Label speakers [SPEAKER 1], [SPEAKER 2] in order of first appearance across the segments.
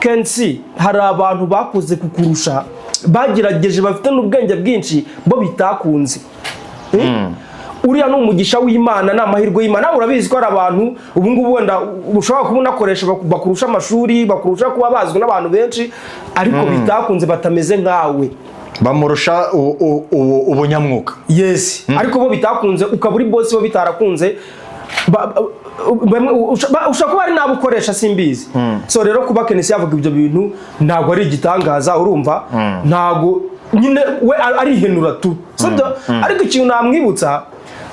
[SPEAKER 1] Kensi hari abantu bakoze kukurusha bagerageje bafite n'ubwenge bwinshi bo bitakunze. Uriya ni umugisha w'Imana n'amahirwe y'Imana. Urabizi ko ari abantu ubu ngubu wenda ushobora kubona akoresha bakurusha amashuri bakurusha kuba bazwi n'abantu benshi ariko bitakunze batameze nkawe
[SPEAKER 2] bamurusha ubunyamwuka.
[SPEAKER 1] Yes ariko bo bitakunze ukaburi boss bo bitarakunze ushaka kuba ari nabo ukoresha simbizi. So rero kuba Kenesi yavuga ibyo bintu ntago ari igitangaza urumva ntago nyine we ari henura tu. So ariko ikintu namwibutsa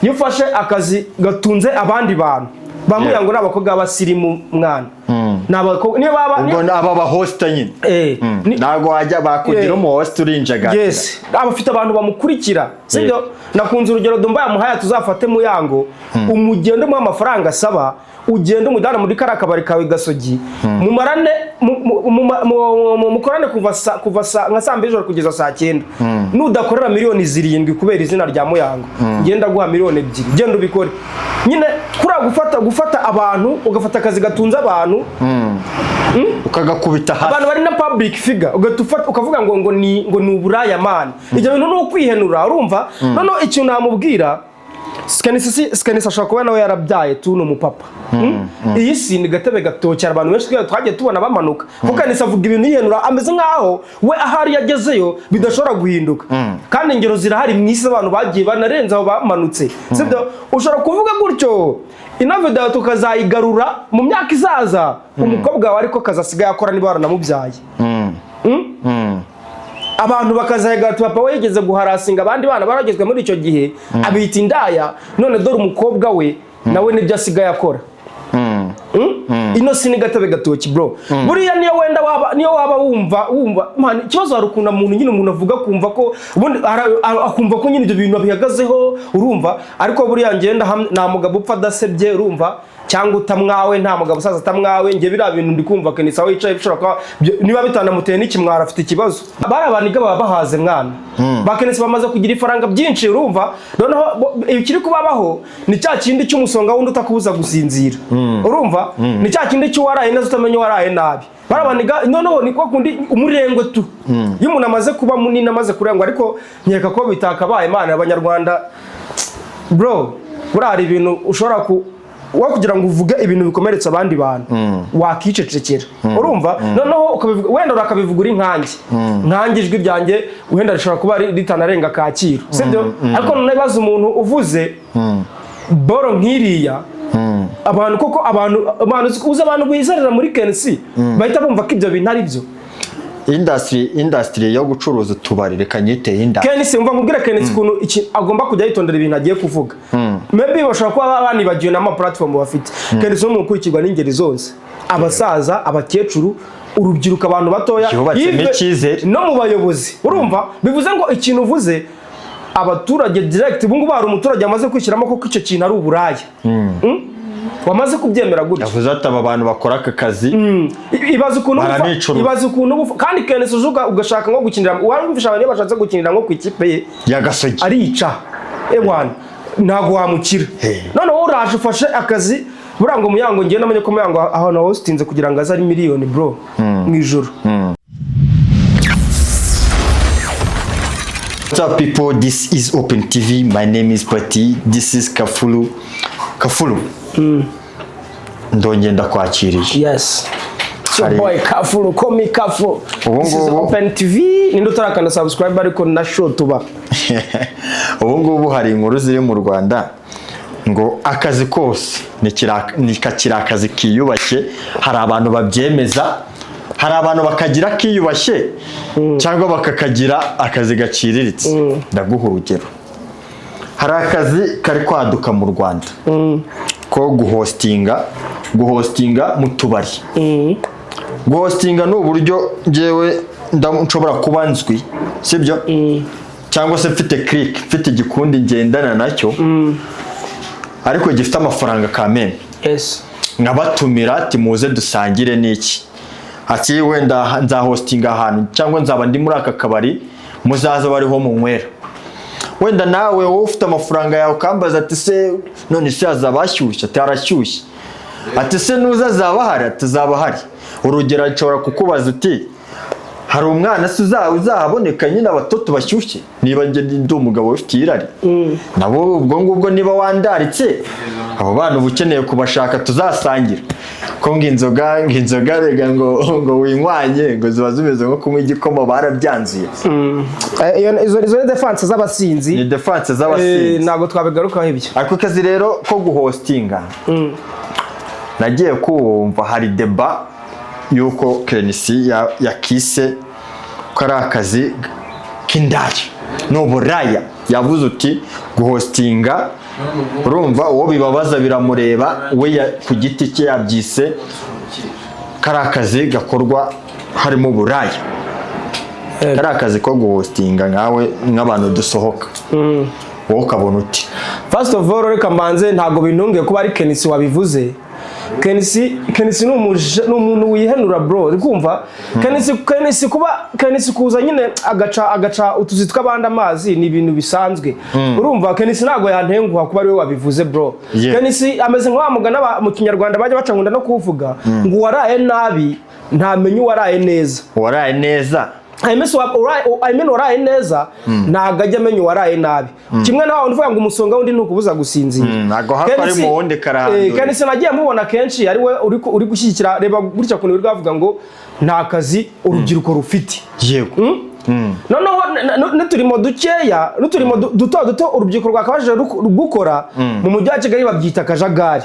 [SPEAKER 1] iyo ufashe akazi gatunze abandi bantu bamuyango n'abakobwa basirimu mwana n'abakobwa niyo baba
[SPEAKER 2] ngo aba host nyine nago wajya bakugira mu host urinjaga.
[SPEAKER 1] Yes abafite abantu bamukurikira sibyo. Nakunze urugero Dumba yamuhaya tuzafate muyango umugende mu amafaranga asaba ugende umudana muri karakabari kawe Gasogi mumarane mukorane kuva nka saa 2 kugeza saa 9 nudakorera miliyoni 7 kubera izina rya muyango ngenda guha miliyoni 2 genda ubikore nyine kura gufata abantu ugafata akazi gatunze abantu
[SPEAKER 2] ukagakubita hasi
[SPEAKER 1] abantu bari na public figure ukavuga ngo ni uburaya man ibyo bintu no kwihenura urumva none ikintu namubwira Kenesi ashobora kuba nawe yarabyaye tu no mupapa. Iyi si ni gatebe gatokera abantu benshi twagiye tubona bamanuka kuko Kenesi avuga ibintu yihenura ameze nkaho we ahari yagezeyo bidashobora guhinduka kandi ingero zirahari mwisi abantu bagiye banarenza aho bamanutse sibyo. Ushobora kuvuga gutyo ina video tukazayigarura mu myaka izaza umukobwa wawe ariko kazasigaye akora niba baranamubyaye abantu bakazayiga papa we yigeze guharasinga abandi bana baragezwe muri icyo gihe abita indaya none dore umukobwa we nawe nibyo asigaye akora. Ino sini gatebe gatoki bro buriya niyo waba wumva man ikibazo harukunda umuntu nyine umuntu avuga kumva ko ubundi akumva ko nyine ibyo bintu bihagazeho urumva ariko buriya ngenda nta mugabo upfa dasebye urumva cyangwa utamwawe nta mugabo usaza atamwawe nge bira bintu ndikumva Kenesi aho yicaye bishobora niba bitanamuteye n'ikimwara afite ikibazo bari abaniga baba bahaze mwana ba Kenesi bamaze kugira ifaranga byinshi urumva noneho ikiri kubabaho ni cya kindi cy'umusonga wundi utakubuza gusinzira urumva ni cya kindi cy'uwaraye neza utamenye waraye nabi barabaniga noneho ni kwa kundi umurengwe tu iyo umuntu amaze kuba munini amaze kurengwa ariko nkeka ko bitakabaye Imana abanyarwanda bro burari ibintu ushobora kugira ngo uvuge ibintu bikomeretsa abandi bantu wakicecekera urumva noneho wenda urakabivuga uri nkange ijwi ryanjye wenda rishobora kuba ritanarenga Kacyiru sibyo ariko none baza umuntu uvuze boro nkiriya abantu koko abantu uza abantu bizarira muri Kenesi bahita bumva ko ibyo bintu ari byo. Industry yo gucuruza utubari reka nyiteye inda Kenesi umva nkubwira Kenesi kuntu agomba kujya yitondera ibintu agiye kuvuga maybe bashobora kuba banibagiwe n'ama platform bafite. Kenesi mu kurikirwa n'ingeri zose abasaza abakecuru urubyiruko abantu batoya no mu bayobozi urumva bivuze ngo ikintu uvuze abaturage direct ubu ngubu hari umuturage amaze kwishyiramo ko icyo kintu ari uburaya wamaze kubyemera gutyo
[SPEAKER 2] yavuze ati aba bantu bakora aka kazi
[SPEAKER 1] ibaze ukuntu kandi Kenesi ujuga ugashaka nko gukinira warumvisha abantu bashatse gukinira nko ku ikipe
[SPEAKER 2] ya Gasogi
[SPEAKER 1] arica ewana ntago wamukira none wowe uraje ufashe akazi burango muyango ngiye namenye ko muyango aho na hostinze kugira ngo azari miliyoni bro mu ijoro.
[SPEAKER 2] What's up people, this is Open TV, my name is Pati, this is Kafulu. Ndonge ndakwakiriye.
[SPEAKER 1] Yes. So boy Kafulu, call me Kafu. This is Open TV. Nindo tarakana subscribe ariko na show tuba.
[SPEAKER 2] Ubu ngubu hari inkuru ziri mu Rwanda ngo akazi kose ni akazi kiyubashye, hari abantu babyemeza, hari abantu bakagira kiyubashye cyangwa bakakagira akazi gaciriritse. Ndaguha urugero. Hari akazi kari kwaduka mu Rwanda ko guhostinga mu tubari. Guhostinga ni uburyo ngewe nshobora kuba nzwi sibyo cyangwa se mfite igikundi ngendana nacyo ariko gifite amafaranga kameme.
[SPEAKER 1] Yes.
[SPEAKER 2] Ngabatumira ati muze dusangire n'iki ati wenda nzahostinga ahantu cyangwa nzaba ndi muri aka kabari muzaza bariho mu nywera wenda nawe wowe ufite amafaranga yawe kambaza ati se none se azabashyushye ati arashyushye ati se nuza azaba hari ati azaba hari urugero nshobora kukubaza uti hari umwana se uzahaboneka nyine abatoto bashyushye niba ndi umugabo ufitiye irari nabo ubwo ngubwo niba wandaritse abo bana uba ukeneye kubashaka tuzasangira ko inzoga rega ngo winywanye ngo ziba zimeze nko kunywa igikoma barabyanzuye
[SPEAKER 1] izo ni defense z'abasinzi
[SPEAKER 2] ni defense z'abasinzi
[SPEAKER 1] ntabwo twabigarukaho ibyo
[SPEAKER 2] ariko kazi rero ko guhostinga nagiye kumva hari deba yuko Kenisi yakise ko ari akazi k'indaya n'uburaya yavuze uti guhostinga urumva uwo bibabaza biramureba we ku giti cye yabyise kari akazi gakorwa harimo uburaya kari akazi ko guhostinga nkawe nk'abantu dusohoka wowe ukabona uti
[SPEAKER 1] first of all reka mbanze ntabwo bintungiye kuba ari Kenisi wabivuze Kenisi ni umuntu wihenura bro kumva Kenisi kuza nyine agaca utuzi tw'abandi amazi ni ibintu bisanzwe urumva Kenisi ntabwo yantenguha kuba ari we wabivuze bro Kenisi ameze nk'abamugana mu kinyarwanda bajya bacangunda no kuvuga ngo waraye nabi ntamenye waraye neza waraye neza ntabwo ajya amenya waraye nabi kimwe nawe uvuga ngo umusonga wundi ntukubuza gusinzira
[SPEAKER 2] ntabwo hako ari mu wundi karahando
[SPEAKER 1] Kenisi nagiye mubona kenshi ari we uri gushyigikira reba gutya kuntu biri bavuga ngo nta kazi urubyiruko rufite
[SPEAKER 2] yego
[SPEAKER 1] noneho n'uturimo dukeya n'uturimo duto urubyiruko rwakabashije gukora mu mujyi wa Kigali babyita akajagari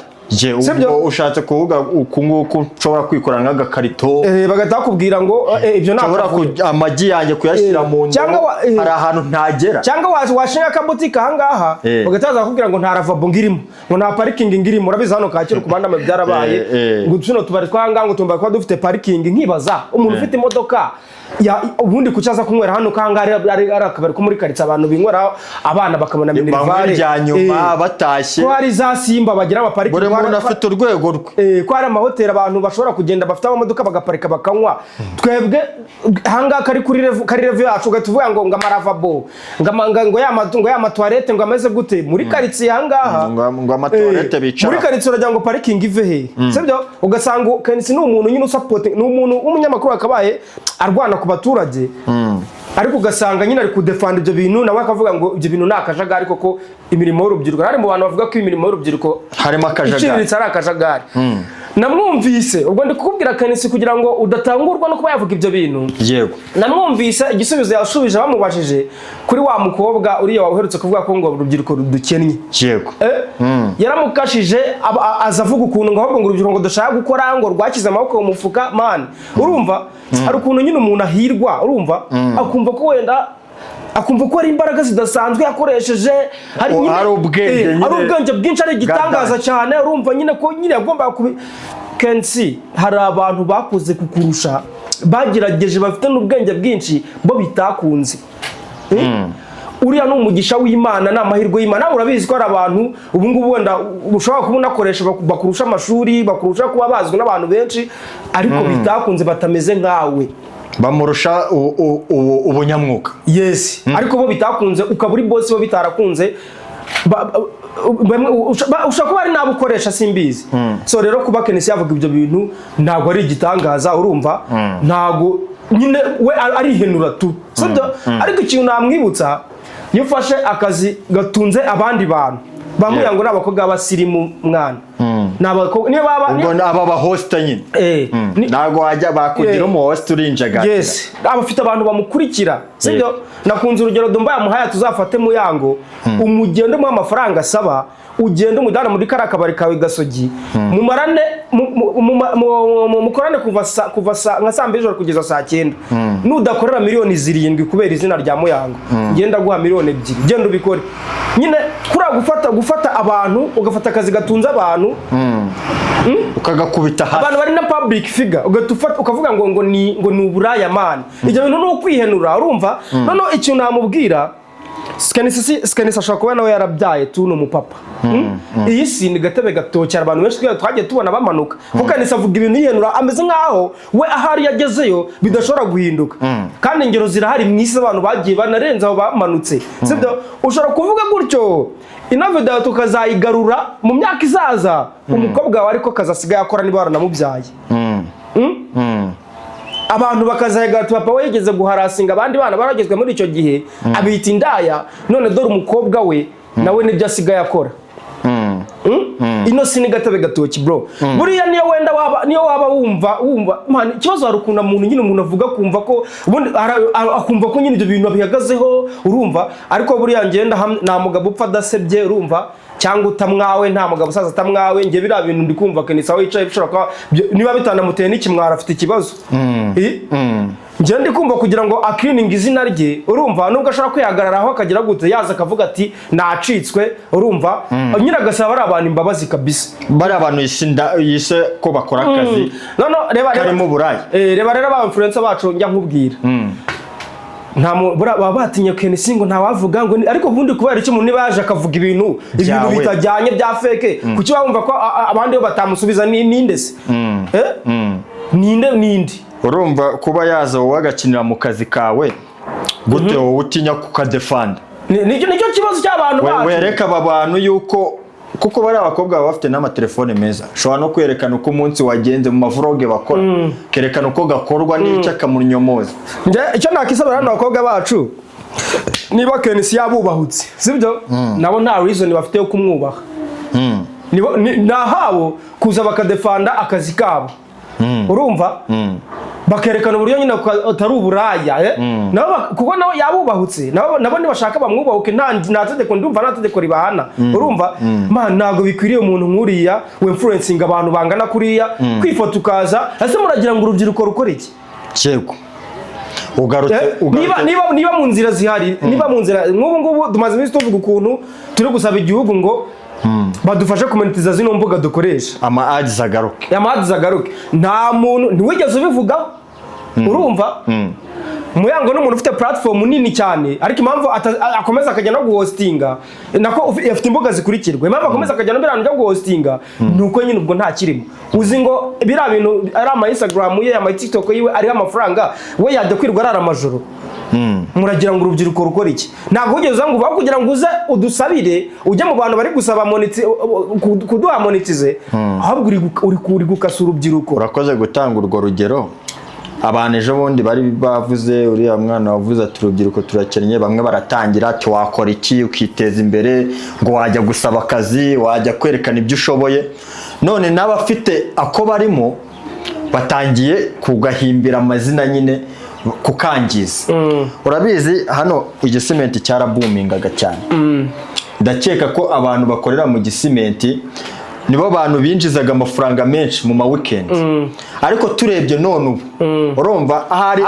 [SPEAKER 2] ushatse kuvuga uku nguku nshobora kwikora nk'agakarito
[SPEAKER 1] bagahita bakubwira ngo ibyo
[SPEAKER 2] ntabwo amagi yanjye kuyashyira mu ndobo hari ahantu ntagera
[SPEAKER 1] cyangwa washinga akabutika ahangaha bagahita baza bakubwira ngo nta ravabo ngirimo ngo nta parikingi ngirimo urabizi hano Kacyiru ku bandi byarabaye ngo tuno tubari twahangaha ngo tumva ko dufite parikingi nkibaza umuntu ufite imodoka ubundi kucyaza kunywera hano kangari ari akabari ko muri karitsiye abantu binywera abana bakabona minerivare
[SPEAKER 2] nyuma batashye
[SPEAKER 1] ko hari za Simba bagira amapariki
[SPEAKER 2] buri muntu afite urwego rwe
[SPEAKER 1] ko hari amahoteli abantu bashobora kugenda bafite amamodoka bagaparika bakanywa twebwe hanga kari kuri revu yacu ugatuvuga ngo ngamaravabo ngo ya matoilette ngo ameze gute muri karitsiye hangaha
[SPEAKER 2] ngo amatoilette bicara
[SPEAKER 1] muri karitsiye uragira ngo parking ive he sibyo ugasanga Kenisi ni umuntu nyine support ni umuntu w'umunyamakuru akabaye arwana ku baturage ariko ugasanga nyine ari kudefanda ibyo bintu nawe akavuga ngo ibyo bintu nakajagari koko imirimo y'urubyiruko hari mu bantu bavuga ko imirimo y'urubyiruko
[SPEAKER 2] harimo akajagari
[SPEAKER 1] iciriritse ari akajagari namwumvise ubwo ndi kukubwira Kenisi kugira ngo udatangurwa no kuba yavuga ibyo bintu
[SPEAKER 2] yego
[SPEAKER 1] namwumvise igisubizo yashubije bamubajije kuri wa mukobwa uriya waherutse kuvuga ko ngo urubyiruko rudukennye
[SPEAKER 2] yego
[SPEAKER 1] yaramukashije azavuga ukuntu ngo ahubwo ngo urubyiruko ngo dushaka gukora ngo rwakize amaboko mu mufuka man urumva hari ukuntu nyine umuntu ahirwa urumva akumva ko wenda akumva ko ari imbaraga zidasanzwe yakoresheje
[SPEAKER 2] hari
[SPEAKER 1] ubwenge bwinshi ari igitangaza cyane urumva nyine ko nyine yagomba Kenisi hari abantu bakoze kukurusha bagerageje bafite n'ubwenge bwinshi bo bitakunze uriya n'umugisha w'Imana n'amahirwe y'Imana urabizi ko hari abantu ubu ngubu wenda ushobora kubona akoresha bakurusha amashuri bakurusha kuba bazwi n'abantu benshi ariko bitakunze batameze nkawe
[SPEAKER 2] bamurusha ubunyamwuka
[SPEAKER 1] yes ariko bo bitakunze ukaba uri boss bo bitarakunze ushaka kuba ari nabo ukoresha simbizi so rero kuba Kenisi yavuga ibyo bintu ntabwo ari igitangaza urumva ntabwo nyine we arihenura tu ariko ikintu namwibutsa iyo ufashe akazi gatunze abandi bantu bamubwira ngo n'abakobwa b'abasirimu mwana
[SPEAKER 2] aba bahosta nyine ntabwo wajya bakugira umuhosta urinjaga
[SPEAKER 1] yes abafite abantu bamukurikira sibyo nakunze urugero Dumba yamuhaye tuzafate mu yango umugende mu amafaranga asaba ugende umujyana muri kara kabari kawe Gasogi mumarane mukorane kuva nka saa 2 ijoro kugeza saa 9 nudakorera miliyoni 7 kubera izina rya Muyango genda guha miliyoni 2 genda ubikore nyine kura gufata abantu ugafata akazi gatunze abantu
[SPEAKER 2] ukagakubita hasi
[SPEAKER 1] abantu bari na public figure ukavuga ngo ni uburaya man ibyo bintu no kwihenura urumva none ikintu namubwira Kenisi ashaka kuba nawe yarabyaye tu no mupapa iyi si ni gatebe gatokera abantu benshi twagiye tubona bamanuka kuko Kenisi avuga ibintu yihenura ameze nkaho we ahari yagezeyo bidashobora guhinduka kandi ingero zirahari mwisi abantu bagiye banarenza aho bamanutse sibyo ushobora kuvuga gutyo ino video tukazayigarura mu myaka izaza umukobwa wawe ariko kazasigaye akora niba waranamubyaye abantu bakazahiga ati papa we yigeze guharasinga abandi bana baragezwe muri icyo gihe abita indaya, none dore umukobwa we nawe nibyo asigaye akora. Ino si ni gatebe gatoki bro. Buriya niyo wenda waba wumva man, ikibazo hari ukuntu umuntu nyine umuntu avuga kumva ko ubundi akumva ko nyine ibyo bintu bihagazeho, urumva, ariko buriya ngenda nta mugabo upfa adasebye, urumva, cyangwa utamwawe, nta mugabo usaza atamwawe. Nge biriya bintu ndi kumva Kenisa wicaye bishobora kuba niba bitanamuteye n'ikimwara afite ikibazo. Nge ndi kumva kugira ngo akirininga izina rye, urumva, nubwo ashobora kwihagararaho akagira gute yaza akavuga ati nacitswe, urumva, nyine agasaba ari abantu imbabazi kabisa.
[SPEAKER 2] Bari abantu yise ko bakora akazi karimo uburaya.
[SPEAKER 1] Reba rero ba influencer bacu njya nkubwira, baba batinye Kenisi ngo ntawavuga ngo, ariko ubundi kubera iki umuntu niba yaje akavuga ibintu bitajyanye bya fake, kuki bumva ko abandi bo batamusubiza ninde se? Ninde
[SPEAKER 2] urumva kuba yaza wowe agakinira mu kazi kawe gute wowe utinya kukadefanda?
[SPEAKER 1] Nicyo kibazo cy'abantu bacu.
[SPEAKER 2] Wereka aba bantu yuko kuko bari abakobwa baba bafite n'amatelefone meza, ushobora no kwerekana uko umunsi wagenze mu mavloge bakora, kerekana uko gakorwa n'icyo akamunyomoza.
[SPEAKER 1] Icyo nakisabira hano abakobwa bacu, niba Kenisi yabubahutse, sibyo, nabo nta reason bafite yo kumwubaha. Nahabo kuza bakadefanda akazi kabo, urumva, bakerekana uburyo nyine atari uburaya, kuko nawe yabubahutse, nabo nibashaka bamwubahuke, nta tegeko ndumva, nta tegeko ribahana, urumva. Man, ntabwo bikwiriye umuntu nkuriya we influencing abantu bangana kuriya kwifata ukaza, ese muragira ngo urubyiruko rukore iki?
[SPEAKER 2] Cyego
[SPEAKER 1] niba mu nzira zihari, niba mu nzira nk'ubu ngubu tumaze iminsi tuvuga ukuntu turi gusaba igihugu ngo badufashe kumonetiza zino mbuga dukoresha,
[SPEAKER 2] ama ads agaruke. Nta muntu ntiwigeze ubivugaho, urumva. Muyango n'umuntu ufite platform nini cyane, ariko impamvu akomeza akajya no guhostinga nako afite imbuga zikurikirwa, impamvu akomeza akajya no birano byo guhostinga nuko nyine ubwo nta kirimo. Uzi ngo bira bintu ari ama Instagram ye, ama TikTok yiwe ari amafaranga, we yajya kwirwa arara amajoro. Muragira ngo urubyiruko rukora iki? Ntabwo ugeze ngo uva kugira ngo uze udusabire ujye mu bantu bari gusaba kuduha monetize, ahubwo uri gukasa urubyiruko. Urakoze gutanga urwo rugero. Abantu ejo bundi bari bavuze, uriya mwana wavuze ati urubyiruko turakennye, bamwe baratangira ati wakora iki ukiteza imbere, ngo wajya gusaba akazi, wajya kwerekana ibyo ushoboye. None n'abafite ako barimo batangiye kugahimbira amazina nyine kukangiza. Urabizi hano igisimenti cyarabumingaga cyane. Ndakeka ko abantu bakorera mu gisimenti nibo bantu binjizaga amafaranga menshi mu ma weekend. Ariko turebye none ubu urumva ahari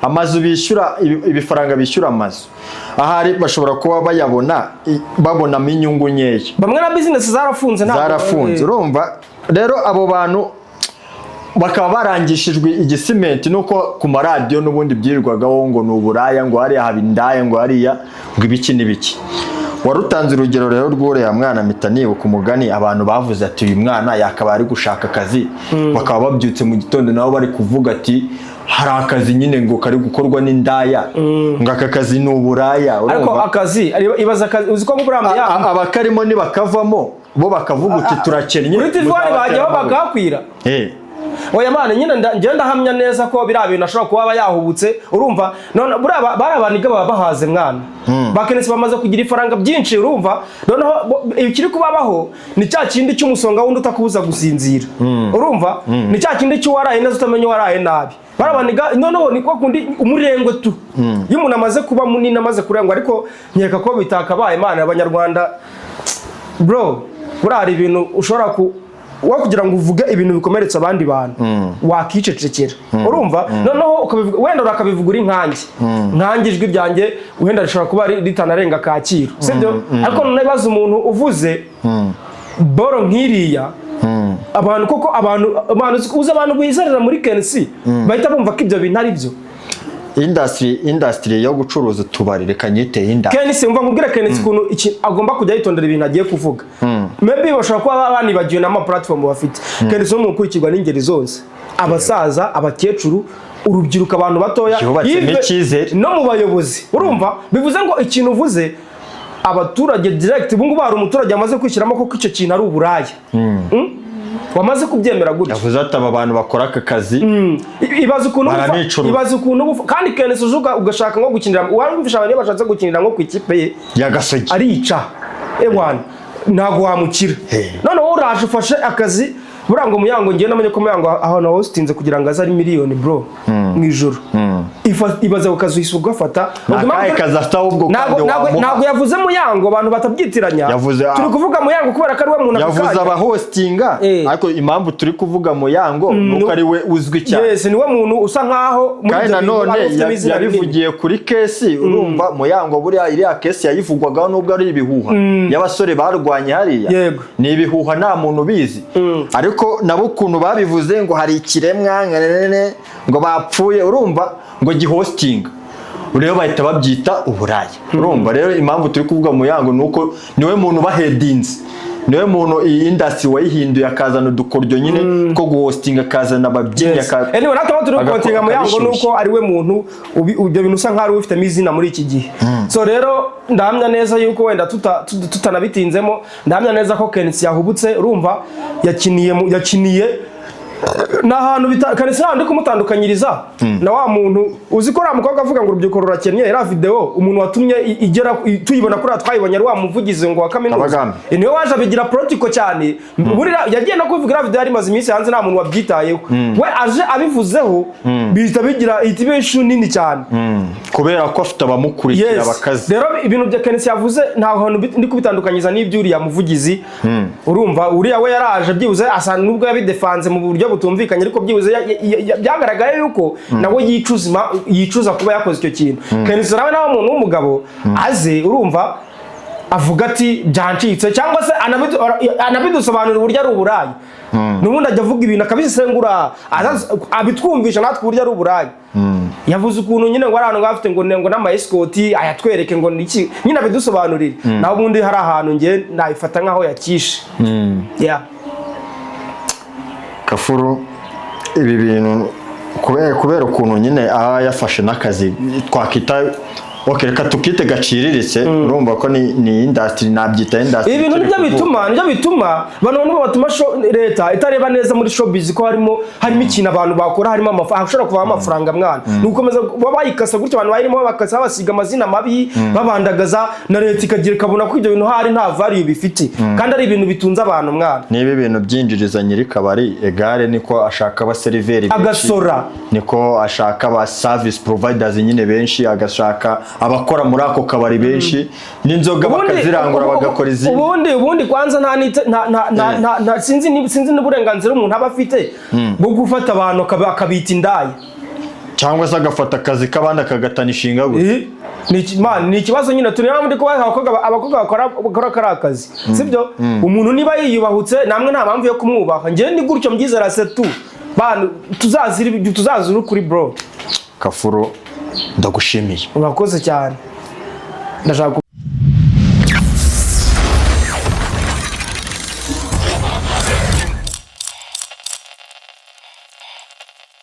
[SPEAKER 2] amazu bishyura ibifaranga bishyura amazu, ahari bashobora kuba babonamo inyungu nkeya.
[SPEAKER 1] Bamwe na business zarafunze,
[SPEAKER 2] urumva. Rero abo bantu bakaba barangishijwe igisimenti nuko ku maradiyo n'ubundi byirirwagaho ngo nuburaya, ngo hariya haba indaya, ngo hariya ngo ibiki n'ibiki. Warutanze urugero rero rw'uriya mwana mpita nibuka umugani abantu bavuze ati uyu mwana yakaba ari gushaka akazi, bakaba babyutse mu gitondo nabo bari kuvuga ati hari akazi nyine ngo kari gukorwa n'indaya, ngo aka kazi ni uburaya.
[SPEAKER 1] Ariko akazi ibaza akazi uzi ko mukuramba
[SPEAKER 2] abakarimo nibakavamo bo bakavuga uti turakennye,
[SPEAKER 1] muri TV bajyaho bagakwira. Oya mana nyine ngenda hamya neza ko bira bintu ashobora kuba yahubutse, urumva. None bari abaniga baba bahaze mwana, bakenesi bamaze kugira ifaranga byinshi, urumva. Noneho ikiri kubabaho ni cya kindi cy'umusonga wundi utakubuza gusinzira, urumva. Ni cya kindi cy'uwaraye neza utamenye waraye nabi. Barabaniga noneho ni kwa kundi umurengwe tu, iyo umuntu amaze kuba munini amaze kurengwa. Ariko nkeka ko bitakabaye Imana y'Abanyarwanda bro, burari ibintu ushobora kugira ngo uvuge ibintu bikomeretsa abandi bantu, wakicecekera, urumva. Noneho wenda urakabivuga uri nkanjye ijwi ryanjye wenda rishobora kuba ritanarenga Kacyiru, sibyo. Ariko nabaza umuntu uvuze boro nkiriya, abantu koko abantu uza abantu bizerera muri Kenisi bahita bumva ko ibyo bintu ari byo.
[SPEAKER 2] Industry yo gucuruza utubari reka nyite industry.
[SPEAKER 1] Kenisi umva nkubwira Kenisi kuntu agomba kujya yitondera ibintu agiye kuvuga. Maybe bashobora kuba banibagiwe n'ama platform bafite. Kenisi mu gukurikirwa n'ingeri zose, abasaza, abakecuru, urubyiruko, abantu batoya, no mu bayobozi, urumva. Bivuze ngo ikintu uvuze abaturage direct, ubu ngubu hari umuturage amaze kwishyiramo ko icyo kintu ari uburaya. wamaze kubyemera gutya.
[SPEAKER 2] yavuze ati aba bantu bakora aka kazi
[SPEAKER 1] ibaza ukuntu
[SPEAKER 2] baranicura.
[SPEAKER 1] kandi Kenesi ujuga ugashaka nko gukinira uwumvisha abantu bashatse gukinira nko ku ikipe ye
[SPEAKER 2] ya Gasogi
[SPEAKER 1] arica ewana ntago wamukira. None wowe uraje ufashe akazi burango Muyango ngiye namenye ko Muyango aho na hostinze kugira ngo azari miliyoni bro mu ijoro. Ibaza ku kazi isuga gafata ntago yavuze Muyango abantu batabyitiranya. Turi kuvuga Muyango kubera ko ari we muntu
[SPEAKER 2] akakaje. Yavuze aba hostinga ariko impamvu turi kuvuga Muyango nuko ari we uzwi cyane.
[SPEAKER 1] Yes, ni we muntu usa nkaho
[SPEAKER 2] muri none yabivugiye kuri kesi urumva Muyango buriya iriya kesi yayivugwaga nubwo ari ibihuha y'abasore barwanye hariya ni ibihuha nta muntu bizi. Ariko nabo ukuntu babivuze ngo hari ikiremwa ngo bapfuye urumva ngo gihostinga rero bahita babyita uburaya. Urumva rero impamvu turi kuvuga Muyango nuko niwe muntu bahedinze, niwe muntu iyi industry wayihinduye akazana udukoryo nyine ko guhostinga akazana ababyinnyi
[SPEAKER 1] anyway natwe turi gukontinga Muyango nuko ari we muntu ibyo bintu usa nkaho ufite izina muri iki gihe. So rero ndahamya neza yuko wenda tutanabitinzemo ndahamya neza ko Kenesi yahubutse urumva yakiniye n'ahantu Kenesi ndi kumutandukanyiriza na wa muntu uzi ko ramukobwa avuga ngo urubyiruko rurakennye era video umuntu watumye igera tuyibona kuri twayibonye ari wa muvugizi ngo wa kaminuza niwe waje abigira protocol cyane burira yagiye no kuvuga video yari maze iminsi hanze nta muntu wabyitayeho we aje abivuzeho bihita bigira itibeshu nini cyane
[SPEAKER 2] kubera ko afite abamukurikira abakazi.
[SPEAKER 1] Rero ibintu bya Kenesi yavuze nta hantu ndi kubitandukanyiza n'ibyuriya muvugizi urumva uriya we yaraje byibuze asa nubwo yabidefanze mu buryo butumvikanye ariko byibuze byagaragaye yuko nawe yicuza kuba yakoze icyo kintu. Kenesi nawe nawe umuntu w'umugabo aze urumva avuga ati byancitse cyangwa se anabidusobanurira uburyo ari uburayi n'ubundi ajya avuga ibintu akabisengura abitwumvisha natwe uburyo ari uburayi. Yavuze ukuntu nyine ngo ari ahantu bafite ngo n'ama escort ayatwereke ngo niki nyine abidusobanurire naho ubundi hari ahantu ngiye nabifata nkaho yakishe.
[SPEAKER 2] Kafuru ibi bintu kubera ukuntu nyine yafashe n'akazi twakita reka tukite gaciriritse urumva ko ni industry nabyita industry.
[SPEAKER 1] Ibintu nibyo bituma abantu batuma leta itareba neza muri showbiz ko harimo ikintu abantu bakora harimo ushobora kuva amafaranga mwana nukomeza bayikasa gutyo abantu bayirimo bakasa basiga amazina mabi babandagaza na leta ikagira kabona ko ibyo bintu hari nta value bifite kandi ari ibintu bitunze abantu mwana.
[SPEAKER 2] Niba ibintu byinjiriza nyiri kabari egare niko ashaka abaseriveri
[SPEAKER 1] agasora
[SPEAKER 2] niko ashaka aba service providers nyine benshi agashaka abakora muri ako kabari benshi n'inzoga bakazirangura bagakora izindi.
[SPEAKER 1] Ubundi kwanza nta sinzi n'uburenganzira umuntu aba afite bwo gufata abantu akabita indaya
[SPEAKER 2] cyangwa se agafata akazi k'abandi akagatana ishinga gusa.
[SPEAKER 1] Ni ikibazo nyine tureba muri ko abakobwa bakora kari akazi sibyo. Umuntu niba yiyubahutse namwe nta mpamvu yo kumwubaha njye ni gutyo mbyizera setu bantu tuzazira kuri bro.
[SPEAKER 2] Kafuro ndagushimiye
[SPEAKER 1] urakoze cyane ndashaka